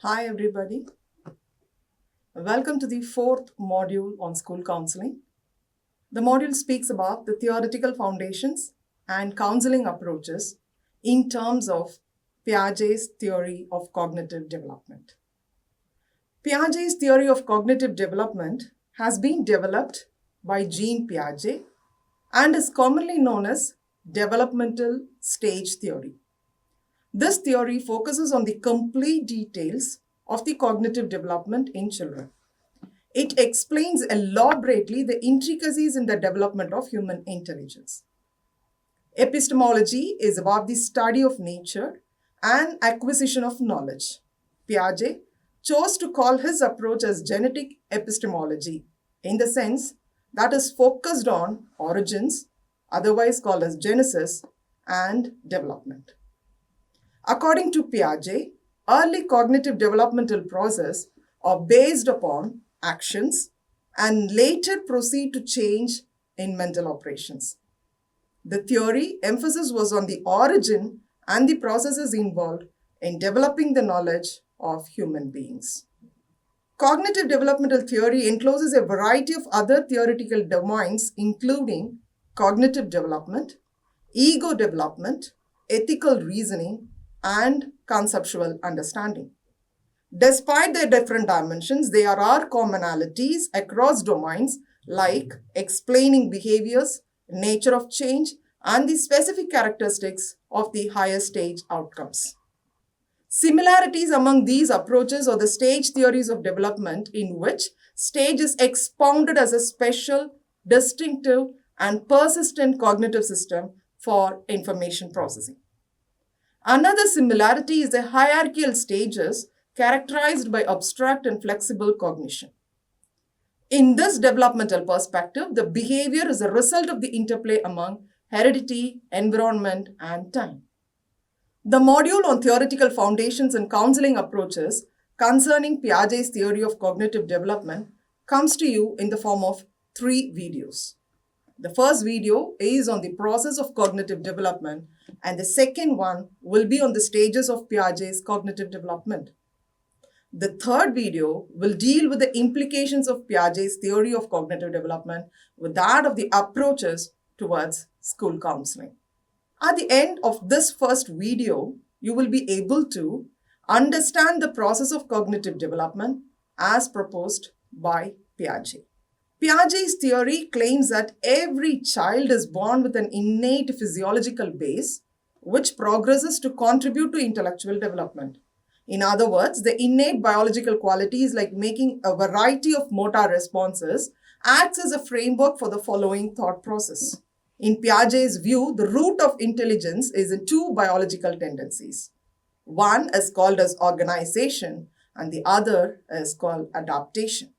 Hi everybody. Welcome to the fourth module on school counseling. The module speaks about the theoretical foundations and counseling approaches in terms of Piaget's theory of cognitive development. Piaget's theory of cognitive development has been developed by Jean Piaget and is commonly known as developmental stage theory. This theory focuses on the complete details of the cognitive development in children. It explains elaborately the intricacies in the development of human intelligence. Epistemology is about the study of nature and acquisition of knowledge. Piaget chose to call his approach as genetic epistemology in the sense that is focused on origins, otherwise called as genesis, and development. According to Piaget, early cognitive developmental processes are based upon actions and later proceed to change in mental operations. The theory emphasis was on the origin and the processes involved in developing the knowledge of human beings. Cognitive developmental theory encloses a variety of other theoretical domains, including cognitive development, ego development, ethical reasoning, and conceptual understanding. Despite their different dimensions, there are commonalities across domains like explaining behaviors, nature of change, and the specific characteristics of the higher stage outcomes. Similarities among these approaches are the stage theories of development, in which stage is expounded as a special, distinctive, and persistent cognitive system for information processing. Another similarity is the hierarchical stages characterized by abstract and flexible cognition. In this developmental perspective, the behavior is a result of the interplay among heredity, environment, and time. The module on theoretical foundations and counseling approaches concerning Piaget's theory of cognitive development comes to you in the form of 3 videos. The first video is on the process of cognitive development, and the second one will be on the stages of Piaget's cognitive development. The third video will deal with the implications of Piaget's theory of cognitive development with that of the approaches towards school counseling. At the end of this first video, you will be able to understand the process of cognitive development as proposed by Piaget. Piaget's theory claims that every child is born with an innate physiological base which progresses to contribute to intellectual development. In other words, the innate biological qualities like making a variety of motor responses acts as a framework for the following thought process. In Piaget's view, the root of intelligence is in 2 biological tendencies. One is called as organization and the other is called adaptation.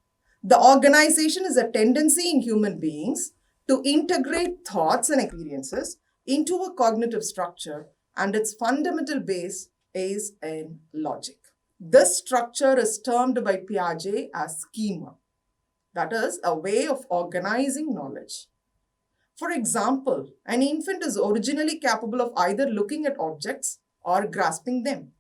The organization is a tendency in human beings to integrate thoughts and experiences into a cognitive structure, and its fundamental base is in logic. This structure is termed by Piaget as schema, that is, a way of organizing knowledge. For example, an infant is originally capable of either looking at objects or grasping them.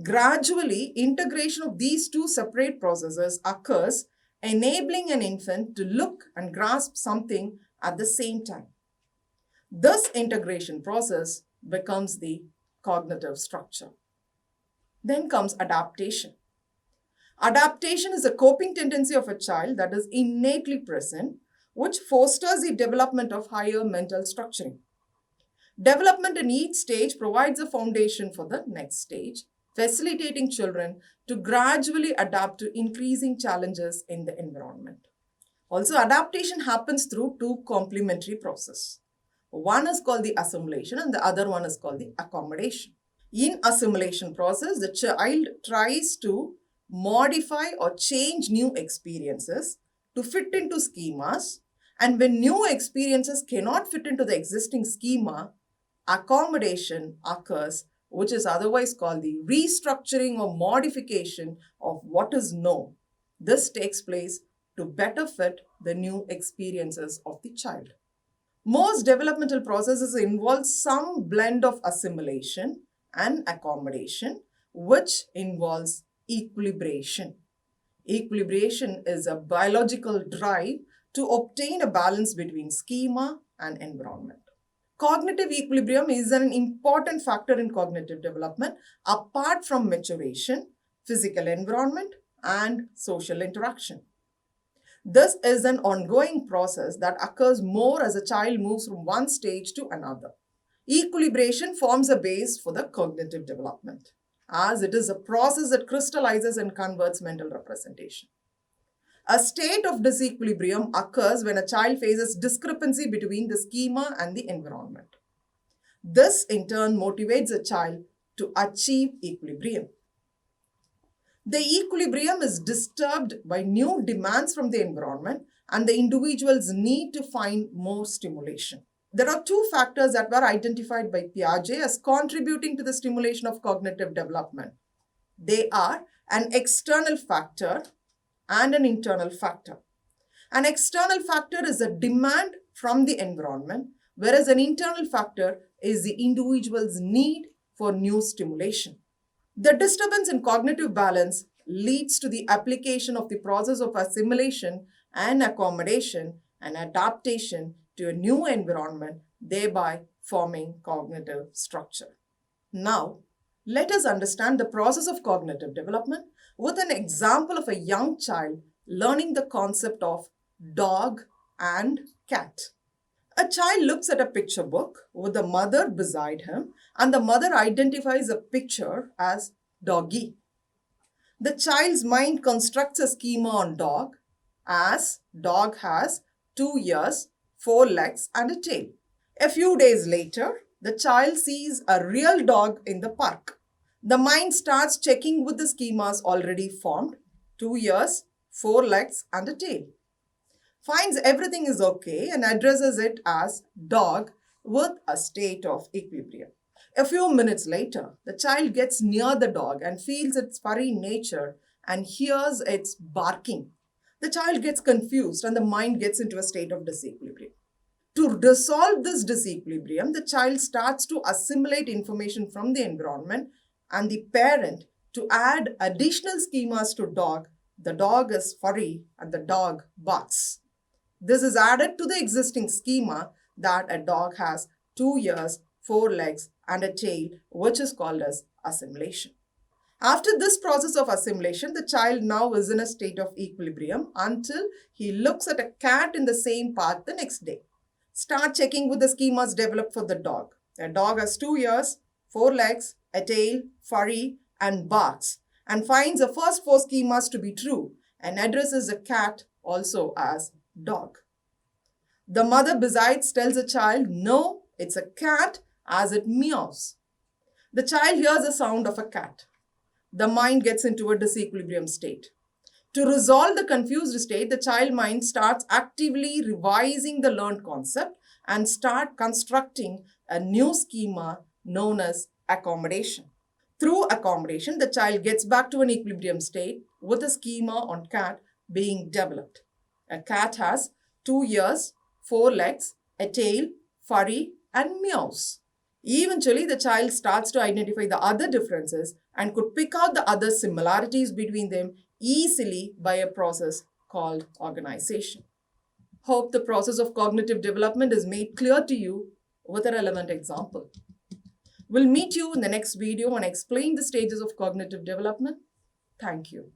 Gradually, integration of these 2 separate processes occurs, enabling an infant to look and grasp something at the same time. This integration process becomes the cognitive structure. Then comes adaptation. Adaptation is a coping tendency of a child that is innately present, which fosters the development of higher mental structuring. Development in each stage provides a foundation for the next stage, facilitating children to gradually adapt to increasing challenges in the environment. Also, adaptation happens through 2 complementary processes. One is called the assimilation and the other one is called the accommodation. In assimilation process, the child tries to modify or change new experiences to fit into schemas, and when new experiences cannot fit into the existing schema, accommodation occurs, which is otherwise called the restructuring or modification of what is known. This takes place to better fit the new experiences of the child. Most developmental processes involve some blend of assimilation and accommodation, which involves equilibration. Equilibration is a biological drive to obtain a balance between schema and environment. Cognitive equilibrium is an important factor in cognitive development apart from maturation, physical environment, and social interaction. This is an ongoing process that occurs more as a child moves from one stage to another. Equilibration forms a base for the cognitive development, as it is a process that crystallizes and converts mental representation. A state of disequilibrium occurs when a child faces discrepancy between the schema and the environment. This in turn motivates a child to achieve equilibrium. The equilibrium is disturbed by new demands from the environment and the individual's need to find more stimulation. There are two factors that were identified by Piaget as contributing to the stimulation of cognitive development. They are an external factor and an internal factor. An external factor is a demand from the environment, whereas an internal factor is the individual's need for new stimulation. The disturbance in cognitive balance leads to the application of the process of assimilation and accommodation and adaptation to a new environment, thereby forming cognitive structure. Now, let us understand the process of cognitive development with an example of a young child learning the concept of dog and cat. A child looks at a picture book with the mother beside him, and the mother identifies a picture as doggy. The child's mind constructs a schema on dog, as dog has 2 ears, 4 legs, and a tail. A few days later, the child sees a real dog in the park. The mind starts checking with the schemas already formed: 2 ears, 4 legs, and a tail. Finds everything is okay and addresses it as dog with a state of equilibrium. A few minutes later, the child gets near the dog and feels its furry nature and hears its barking. The child gets confused and the mind gets into a state of disequilibrium. To resolve this disequilibrium, the child starts to assimilate information from the environment and the parent to add additional schemas to dog. The dog is furry and the dog barks. This is added to the existing schema that a dog has 2 ears, 4 legs, and a tail, which is called as assimilation. After this process of assimilation, the child now is in a state of equilibrium until he looks at a cat in the same park the next day. Start checking with the schemas developed for the dog. A dog has 2 ears, 4 legs, a tail, furry, and barks, and finds the first 4 schemas to be true and addresses the cat also as dog. The mother besides tells the child, no, it's a cat, as it meows. The child hears the sound of a cat. The mind gets into a disequilibrium state. To resolve the confused state, the child mind starts actively revising the learned concept and start constructing a new schema known as accommodation. Through accommodation, the child gets back to an equilibrium state with a schema on cat being developed. A cat has 2 ears, 4 legs, a tail, furry, and meows. Eventually, the child starts to identify the other differences and could pick out the other similarities between them easily by a process called organization. Hope the process of cognitive development is made clear to you with a relevant example. We'll meet you in the next video and explain the stages of cognitive development. Thank you.